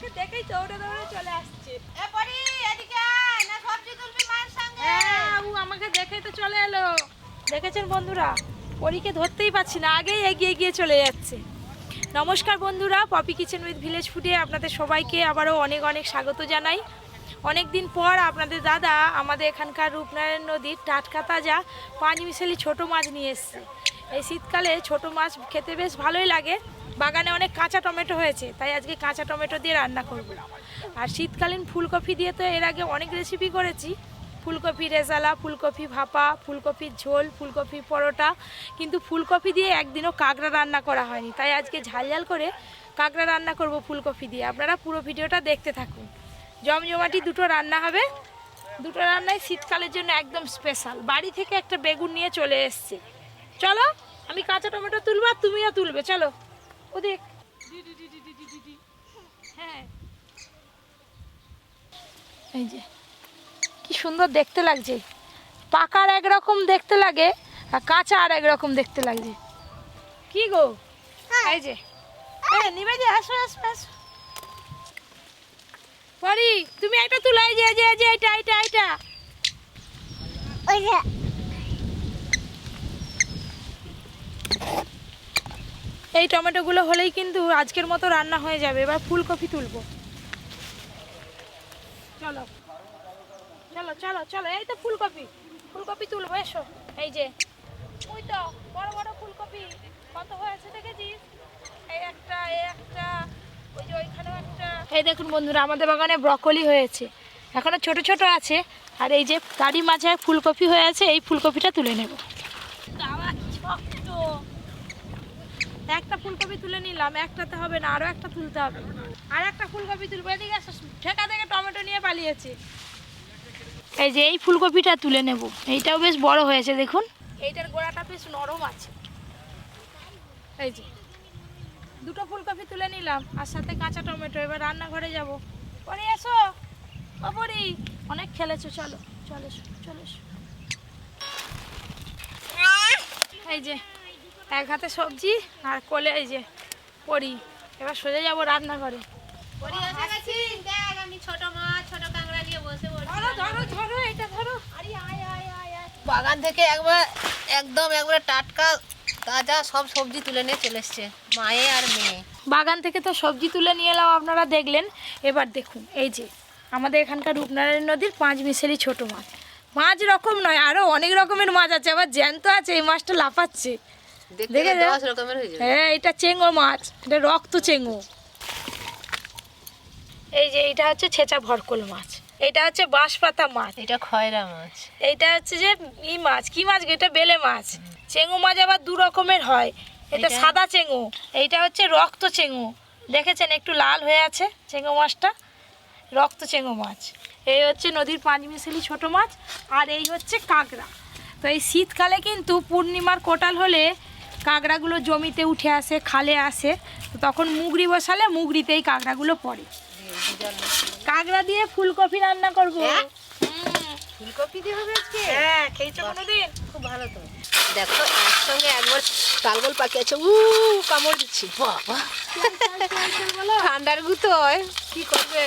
আমাকে দেখেই দৌড়ে দৌড়ে চলে আসছে। এ পরি এদিকে আয়, না সবজি তুলবি মায়ের সঙ্গে? হ্যাঁ, ও আমাকে দেখেই তো চলে এলো। দেখেছেন বন্ধুরা, পরীকে ধরতেই পারছি না, আগেই এগিয়ে গিয়ে চলে যাচ্ছে। নমস্কার বন্ধুরা, পপি কিচেন উইথ ভিলেজ ফুডে আপনাদের সবাইকে আবারও অনেক অনেক স্বাগত জানাই। অনেক দিন পর আপনাদের দাদা আমাদের এখানকার রূপনারায়ণ নদীর টাটকা তাজা পাঁচমিশালি ছোটো মাছ নিয়ে এসছে। এই শীতকালে ছোটো মাছ খেতে বেশ ভালোই লাগে। বাগানে অনেক কাঁচা টমেটো হয়েছে, তাই আজকে কাঁচা টমেটো দিয়ে রান্না করব। আর শীতকালীন ফুলকপি দিয়ে তো এর আগে অনেক রেসিপি করেছি, ফুলকপি রেজালা, ফুলকপি ভাপা, ফুলকপির ঝোল, ফুলকপির পরোটা, কিন্তু ফুলকপি দিয়ে একদিনও কাঁকড়া রান্না করা হয়নি। তাই আজকে ঝাল ঝাল করে কাঁকড়া রান্না করব ফুলকপি দিয়ে। আপনারা পুরো ভিডিওটা দেখতে থাকুন। জমজমাটি দুটো রান্না হবে, দুটো রান্নাই শীতকালের জন্য একদম স্পেশাল। বাড়ি থেকে একটা বেগুন নিয়ে চলে এসছে। চলো, আমি কাঁচা টমেটো তুলবো আর তুমিও তুলবে। চলো ওদিক। হ্যাঁ, এই যে কি সুন্দর দেখতে লাগছে। পাকার একরকম দেখতে লাগে আর কাঁচা আর একরকম দেখতে লাগছে। কি গো, এই যে নিবে যে, আসো আসো আসো। পরি তুমি একটা তুলো, এই যে এই যে এই যে এইটা এইটা এইটা। এই টমেটোগুলো হলেই কিন্তু আজকের মতো রান্না হয়ে যাবে। এবার ফুলকপি তুলবো। চলো চলো চলো চলো, এই তো ফুলকপি, ফুলকপি তুলবো, এসো। এই যে ওই তো বড় বড় ফুলকপি কত হয়েছে দেখেছিস? এই একটা, এই একটা, ওই যে ওইখানেও একটা। এই দেখুন বন্ধুরা, আমাদের বাগানে ব্রকলি হয়েছে, এখনো ছোট ছোট আছে। আর এই যে তারই মাঝে ফুলকপি হয়ে আছে, এই ফুলকপিটা তুলে নেব। একটা ফুলকপি তুলে নিলাম, একটাতে হবে না, আরো একটা তুলতে হবে। আর একটা ফুলকপি তুলবো। এদিকে ঠেকা থেকে টমেটো নিয়ে পালিয়েছে। এই যে এই ফুলকপিটা তুলে নেব, এইটাও বেশ বড় হয়েছে দেখুন। এইটার গোড়াটা বেশ নরম আছে। এই যে দুটো ফুলকপি তুলে নিলাম আর সাথে কাঁচা টমেটো। এবার রান্নাঘরে যাব। পরে এসো পরি, অনেক খেলেছো, চলো চলে এসো চলে এসো। এই যে এক হাতে সবজি আর কোলে এই যে পরি। এবার সোজা যাবো রান্নাঘরে। পরি এসে গেছি, দেখ আমি ছোট মাছ ছোট কাঁকড়া নিয়ে বসে বসে। ধরো ধরো ধরো, এটা ধরো। আরে আয় আয় আয় আয়। বাগান থেকে একবারে টাটকা তাজা সব সবজি তুলে নিয়ে চলে এসছে মায়ে আর মেয়ে। বাগান থেকে তো সবজি তুলে নিয়ে এলাম, আপনারা দেখলেন। এবার দেখুন, এই যে আমাদের এখানকার রূপনারায়ণ নদীর পাঁচমিশালি ছোট মাছ। পাঁচ রকম নয়, আরো অনেক রকমের মাছ আছে, আবার জ্যান্ত আছে। এই মাছটা লাফাচ্ছে, দেখে 10 রকমের হয়ে যাবে। হ্যাঁ, এটা চেঙ্গো মাছ, এটা রক্ত চেঙ্গো। এই যে এইটা হচ্ছে ছেঁচা ভরকল মাছ, এটা হচ্ছে বাঁশপাতা মাছ, এটা খয়রা মাছ, এইটা হচ্ছে যে ই মাছ, কি মাছ গো? এটা বেলে মাছ। চেঙ্গো মাছ আবার দু রকমের হয়, এটা সাদা চেঙ্গো, এইটা হচ্ছে রক্ত চেঙ্গো। দেখেছেন একটু লাল হয়ে আছে চেঙ্গো মাছটা, রক্ত চেঙ্গো মাছ। এই হচ্ছে নদীর পাঁচমিশালি ছোট মাছ, আর এই হচ্ছে কাঁকড়া। তো এই শীতকালে কিন্তু পূর্ণিমার কোটাল হলে কাঁকড়াগুলো জমিতে উঠে আসে, খালে আসে, তো তখন মুগরি বসালে মুগরিতেই কাঁকড়াগুলো পড়ে। কাঁকড়া দিয়ে ফুলকপি রান্না করব। ফুলকপি দিয়ে হবে আজকে? হ্যাঁ, খেয়েছো কোনোদিন? খুব ভালো তো। দেখো একসঙ্গে একবার তালগোল পাখি আছে, কামড় দিচ্ছি। বাবা ঠান্ডার গুতোয় কি করবে?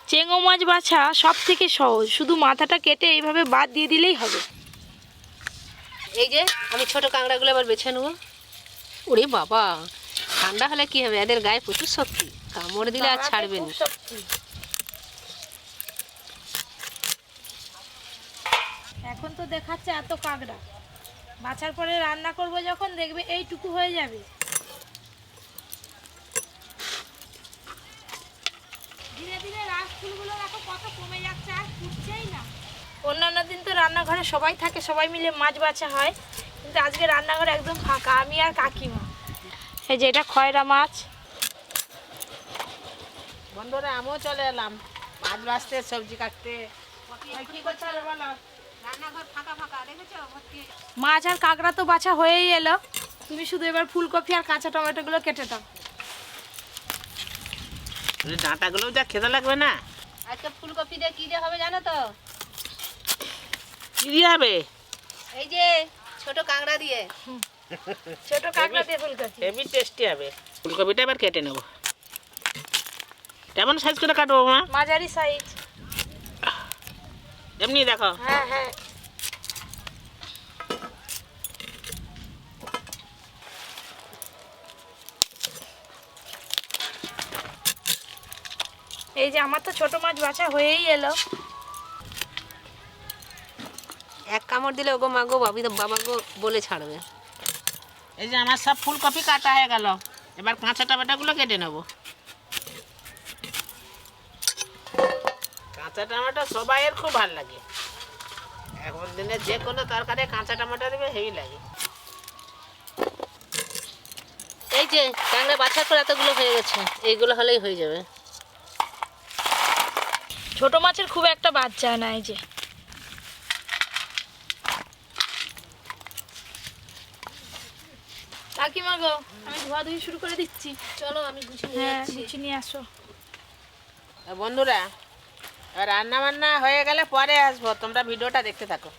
চেঙ্গো মাছ বাছা সব থেকে সহজ, শুধু মাথাটা কেটে এইভাবে বাদ দিয়ে দিলেই হবে। এই যে আমি ছোট কাঁকড়াগুলো এবার বেছে নেবো। ওরে বাবা, ঠান্ডা হলে কি হবে, এদের গায়ে প্রচুর শক্তি, কামড় দিলে আর ছাড়বে না। এখন তো দেখাচ্ছে এত কাঁকড়া, বাছার পরে রান্না করব যখন দেখবে এইটুকু হয়ে যাবে। ধীরে ধীরে রাস ফুলগুলো দেখো কত কমে যাচ্ছে, আর ফুটছেই না। অন্যান্য দিন তো রান্নাঘরে সবাই থাকে, সবাই মিলে মাছ বাছা হয়, কিন্তু আজকে রান্নাঘরে একদম ফাঁকা, আমি আর কাকিমা। এই যে এটা খয়রা মাছ। বন্ধুরা আমিও চলে এলাম মাছ বাছতে, সবজি কাটতে। কি করছে বলো? রান্নাঘর ফাঁকা ফাঁকা, দেখেছো? মাছ আর কাঁকড়া তো বাছা হয়েই এলো, তুমি শুধু এবার ফুলকপি আর কাঁচা টমেটোগুলো কেটে দাও। ডাঁটাগুলো যা খেতে লাগবে না। আজকে ফুলকপি দিয়ে কি দিয়ে হবে জানো তো? কি দিয়ে হবে? এই যে ছোট কাঁকড়া দিয়ে। ছোট কাঁকড়া দিয়ে ফুলকপি হেভি টেস্টি হবে। ফুলকপিটা এবার কেটে নেব। কেমন সাইজ করে কাটবো মা? মাঝারি সাইজ। এমনি দেখো। হ্যাঁ হ্যাঁ। এই যে আমার তো ছোট মাছ বাছা হয়েই এলো। এক কামড় দিলে ওগো মাগো বাবা গো বলে ছাড়বে। এই যে আমার সব ফুলকপি কাটা হয়ে গেল, এবার কাঁচা টমেটোগুলো কেটে নেব। কাঁচা টমেটো সবাইয়ের খুব ভালো লাগে, এখন দিনে যে কোনো তরকারি কাঁচা টমেটো দেবে হেভি লাগে। এই যে কাঁকড়া বাছার পর এতগুলো হয়ে গেছে, এইগুলো হলেই হয়ে যাবে। ছোট মাছের খুব একটা বাদ যায় না। এই যে কাকিমা গো, আমি ধোয়াধুয়ি শুরু করে দিচ্ছি। চলো আমি গুছিয়ে নিয়ে হ্যাঁ, যাচ্ছি। গুছিয়ে নিয়ে আসো। বন্ধুরা, রান্না বান্না হয়ে গেলে পরে আসবো, তোমরা ভিডিওটা দেখতে থাকো।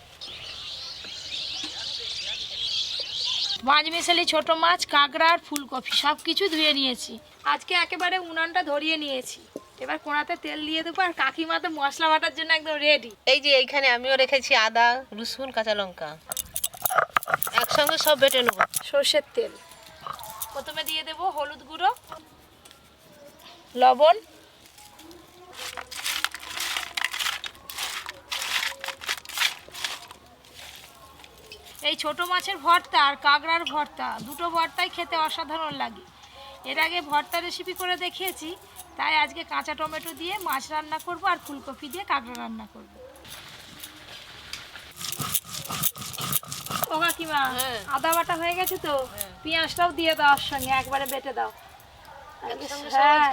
মাছ মিশালি, ছোট মাছ, কাঁকড়া আর ফুলকপি সব কিছু ধুয়ে নিয়েছি। আজকে একেবারে উনানটা ধরিয়ে নিয়েছি। এবার কোড়াতে তেল দিয়ে দেবো, আর কাকিমা তো মশলা বাটার জন্য একদম রেডি। এই যে এইখানে আমিও রেখেছি আদা, রসুন, কাঁচা লঙ্কা, একসঙ্গে সব বেটে নেবো। সর্ষের তেল প্রথমে দিয়ে দেব, হলুদ গুঁড়ো, লবণ, এই ছোট মাছের ভর্তা আর কাঁকড়ার ভর্তা, দুটো ভর্তাই খেতে অসাধারণ লাগে। এর আগে ভর্তা রেসিপি করে দেখিয়েছি, তাই আজকে কাঁচা টমেটো দিয়ে মাছ রান্না করব আর ফুলকপি দিয়ে কাঁকড়া রান্না করব। ও কাকিমা, আদা বাটা হয়ে গেছে তো, পেঁয়াজটাও দিয়ে দাও ওর সঙ্গে, একবারে বেটে দাও। হ্যাঁ।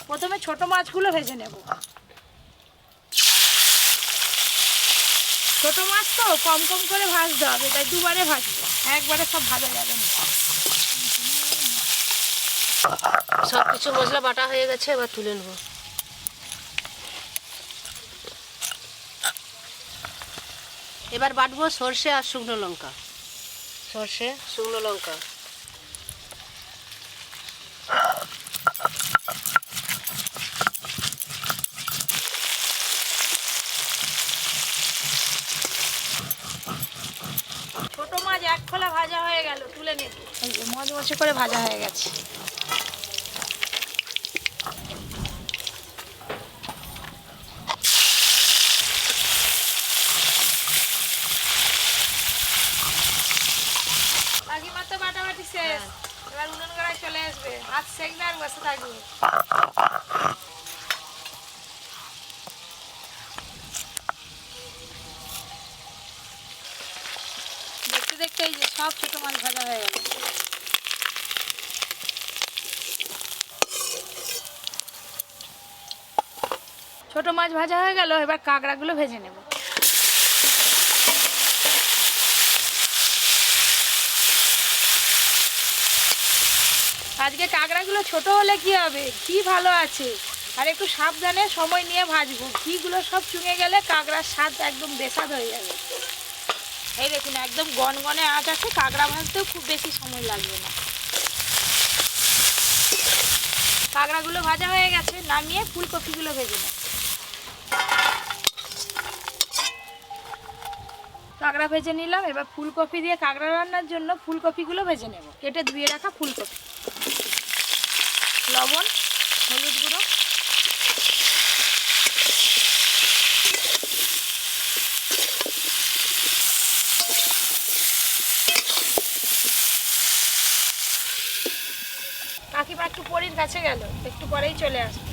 প্রথমে ছোট মাছগুলো ভেজে নেব। ছোট মাছ তো কম কম করে ভাজতে হবে, তাই দুবারে ভাজবো, একবারে সব ভাজা যাবে না। সব কিছু মশলা বাটা হয়ে গেছে, এবার তুলে নেবো। এবার বাটবো সর্ষে আর শুকনো লঙ্কা। সর্ষে, শুকনো লঙ্কা, ছোট মাছ এক খোলা ভাজা হয়ে গেল, তুলে নেব। এই যে মচমচে করে ভাজা হয়ে গেছে। কাকিমা তো বাটাবাটি শেষ, এবার উনুন গড়ায় চলে আসবে, হাত সেকবে আর বসে থাকবে। দেখতে দেখতে এই যে সব ছোট মাছ ভাজা হয়ে গেল। ছোট মাছ ভাজা হয়ে গেল, এবার কাঁকড়াগুলো ভেজে নেব। আজকে কাঁকড়াগুলো ছোট হলে কি হবে, কি ভালো আছে, আর একটু সাবধানে সময় নিয়ে ভাজবো। ঘিগুলো সব চুঙে গেলে কাঁকড়ার স্বাদ একদম বেসাদ হয়ে যাবে। এই দেখুন, একদম গনগনে আঁচ আছে, কাঁকড়া ভাজতেও খুব বেশি সময় লাগবে না। কাঁকড়াগুলো ভাজা হয়ে গেছে, নামিয়ে ফুলকপিগুলো ভেজে নেব। কাঁকড়া ভেজে নিলাম, এবার ফুলকপি দিয়ে কাঁকড়া রান্নার জন্য ফুলকপিগুলো ভেজে নেব। কেটে ধুয়ে রাখা ফুলকপি, লবণ, হলুদ গুঁড়ো, কাকিমা একটু পরির কাছে গেল, একটু পরেই চলে আসবে।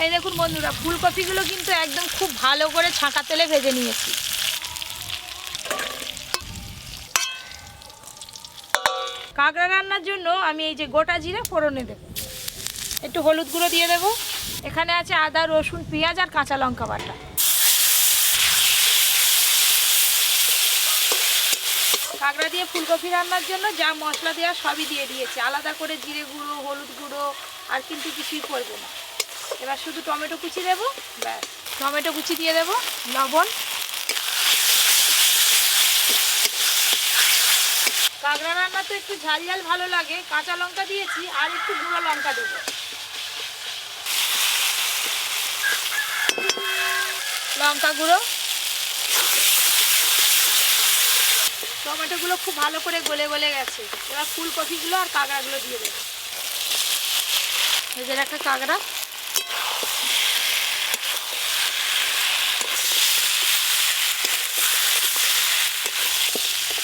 এই দেখুন বন্ধুরা, ফুলকপিগুলো কিন্তু একদম খুব ভালো করে ছাঁকা তেলে ভেজে নিয়েছি। কাঁকড়া রান্নার জন্য আমি এই যে গোটা জিরে ফোড়নে দেব, একটু হলুদ গুঁড়ো দিয়ে দেব। এখানে আছে আদা, রসুন, পেঁয়াজ আর কাঁচা লঙ্কা বাটা। কাঁকড়া দিয়ে ফুলকপি রান্নার জন্য যা মশলা দেওয়া সবই দিয়ে দিয়েছি, আলাদা করে জিরে গুঁড়ো, হলুদ গুঁড়ো আর কিন্তু কিছুই করবো না। এবার শুধু টমেটো কুচি দেবো, ব্যাস। টমেটো কুচি দিয়ে দেবো, লবণ, কাঁকড়া রান্না তো একটু ঝাল ঝাল ভালো লাগে, কাঁচা লঙ্কা দিয়েছি আর একটু গুঁড়ো লঙ্কা দেবো। লঙ্কা গুঁড়ো, টমেটোগুলো খুব ভালো করে গলে গলে গেছে। এবার ফুলকপিগুলো আর কাঁকড়াগুলো দিয়ে দেবো। ভেজে রাখা কাঁকড়া,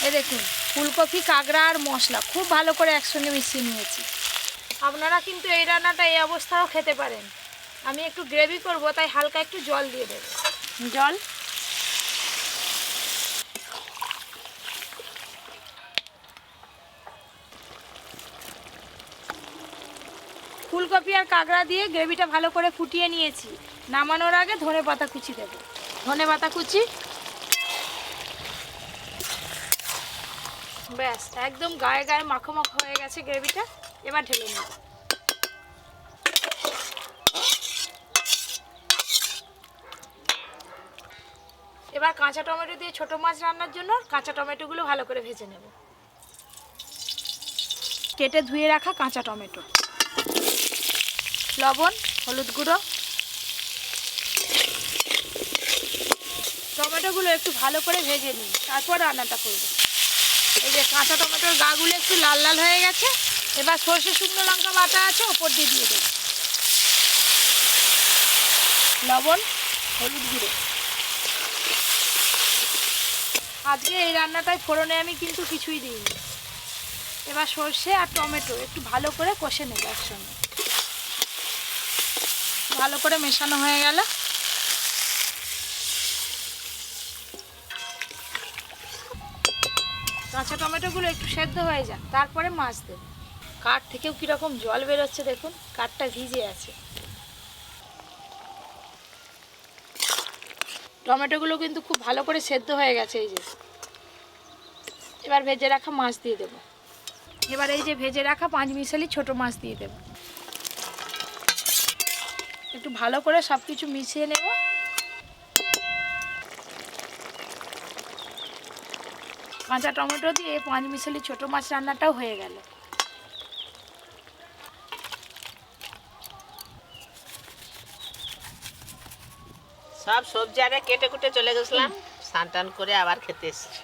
এই দেখুন ফুলকপি, কাঁকড়া আর মশলা খুব ভালো করে একসঙ্গে মিশিয়ে নিয়েছি। আপনারা কিন্তু এই রান্নাটা এই অবস্থাও খেতে পারেন। আমি একটু গ্রেভি করব, তাই হালকা একটু জল দিয়ে দেব। জল, ফুলকপি আর কাঁকড়া দিয়ে গ্রেভিটা ভালো করে ফুটিয়ে নিয়েছি। নামানোর আগে ধনেপাতা কুচি দেব। ধনেপাতা কুচি, ব্যাস একদম গায়ে গায়ে মাখো মাখো হয়ে গেছে গ্রেভিটা। এবার ঢেলে নেব। এবার কাঁচা টমেটো দিয়ে ছোট মাছ রান্নার জন্য কাঁচা টমেটোগুলো ভালো করে ভেজে নেব। কেটে ধুয়ে রাখা কাঁচা টমেটো, লবণ, হলুদ গুঁড়ো, টমেটোগুলো একটু ভালো করে ভেজে নিই, তারপর রান্নাটা করব। এই যে কাঁচা টমেটোর গাগুলো একটু লাল লাল হয়ে গেছে। এবার সর্ষে শুকনো লঙ্কা বাটা আছে, ওপর দিয়ে দিয়ে দেব। লবণ, হলুদ গুঁড়ো। আজকে এই রান্নাটায় ফোড়নে আমি কিন্তু কিছুই দিইনি। এবার সর্ষে আর টমেটো একটু ভালো করে কষে নেব একসঙ্গে। ভালো করে মেশানো হয়ে গেল। কাঁচা টমেটোগুলো একটু সেদ্ধ হয়ে যাক, তারপরে মাছ দেব। কাঠ থেকেও কীরকম জল বেরোচ্ছে দেখুন, কাঠটা ভিজে আছে। টমেটোগুলো কিন্তু খুব ভালো করে সেদ্ধ হয়ে গেছে। এই যে এবার ভেজে রাখা মাছ দিয়ে দেব। এবার এই যে ভেজে রাখা 5 মিশালি ছোট মাছ দিয়ে দেব। একটু ভালো করে সব কিছু মিশিয়ে নেব। কাঁচা টমেটো দিয়ে 5 মিশালি ছোট মাছ রান্নাটাও হয়ে গেল। সব সবজি আরে কেটে কুটে চলে গেছিলাম, স্নান টান করে আবার খেতে এসেছি।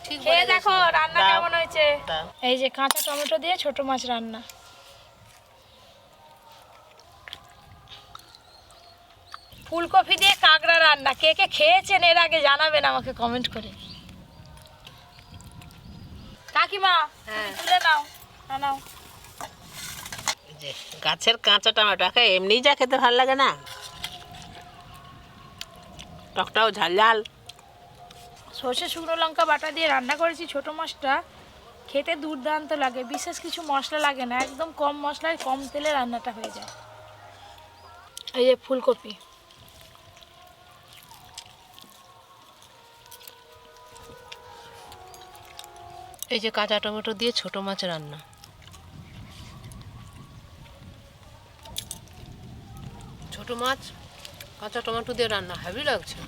ঠিক খেয়ে দেখো রান্না দাও। কেমন হয়েছে। দাও। এই যে কাঁচা টমেটো দিয়ে ছোট মাছ রান্না। ফুলকপি দিয়ে কাঁকড়া রান্না কে কে খেয়েছেন এর আগে জানাবেন আমাকে কমেন্ট করে। কাকিমা হ্যাঁ। তুলে নাও, নাও। এই যে গাছের কাঁচা টমেটো খাই এমনিই যা খেতে ভালো লাগে না, টকটাও ঝাল ঝাল। সর্ষে শুকনো লঙ্কা বাটা দিয়ে রান্না করেছি ছোট মাছটা, খেতে দুর্দান্ত লাগে। বিশেষ কিছু মশলা লাগে না, একদম কম মশলায় কম তেলে রান্নাটা হয়ে যায়। এই যে ফুলকপি, এই যে কাঁচা টমেটো দিয়ে ছোট মাছ রান্না। ছোট মাছ কাঁচা টমেটো দিয়ে রান্না হেভি লাগছে।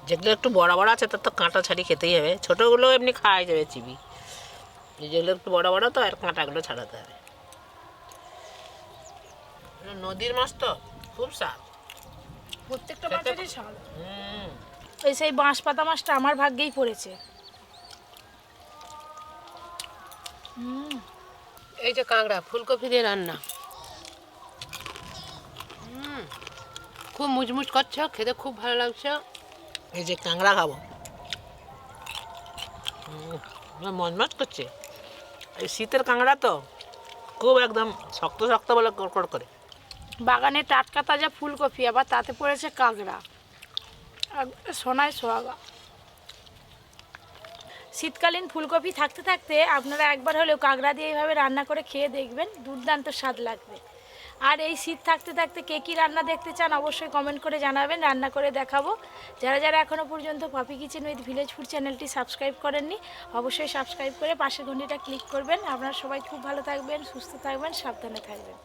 যেগুলো একটু বড় বড় আছে তার তো কাঁটা ছাড়ি খেতেই হবে, ছোটোগুলো এমনি খাওয়াই যাবে চিবি। যেগুলো একটু বড় বড় তো আর কাঁটাগুলো ছাড়াতে হবে। নদীর মাছ তো খুব স্বাদ। প্রত্যেকটা মাছেরই স্বাদ। হুম। এই সেই বাঁশ পাতা মাছটা আমার ভাগ্যেই পড়েছে। এই যে কাঁকড়া ফুলকপি দিয়ে রান্না, খুব মুচমুচ করছে, খেতে খুব ভালো লাগছে। এই যে কাঁকড়া খাবো, মজমজ করছে। এই শীতের কাঁকড়া তো খুব একদম শক্ত শক্ত বলে কড়কড় করে। বাগানে টাটকা তাজা ফুলকপি, আবার তাতে পড়েছে কাঁকড়া, সোনায় সোহাগা। শীতকালীন ফুলকপি থাকতে থাকতে আপনারা একবার হলেও কাঁকড়া দিয়ে এইভাবে রান্না করে খেয়ে দেখবেন, দুর্দান্ত স্বাদ লাগবে। আর এই শীত থাকতে থাকতে কে কী রান্না দেখতে চান অবশ্যই কমেন্ট করে জানাবেন, রান্না করে দেখাবো। যারা যারা এখনও পর্যন্ত Poppy kitchen with village food চ্যানেলটি সাবস্ক্রাইব করেননি অবশ্যই সাবস্ক্রাইব করে পাশের ঘন্টিটা ক্লিক করবেন। আপনারা সবাই খুব ভালো থাকবেন, সুস্থ থাকবেন, সাবধানে থাকবেন।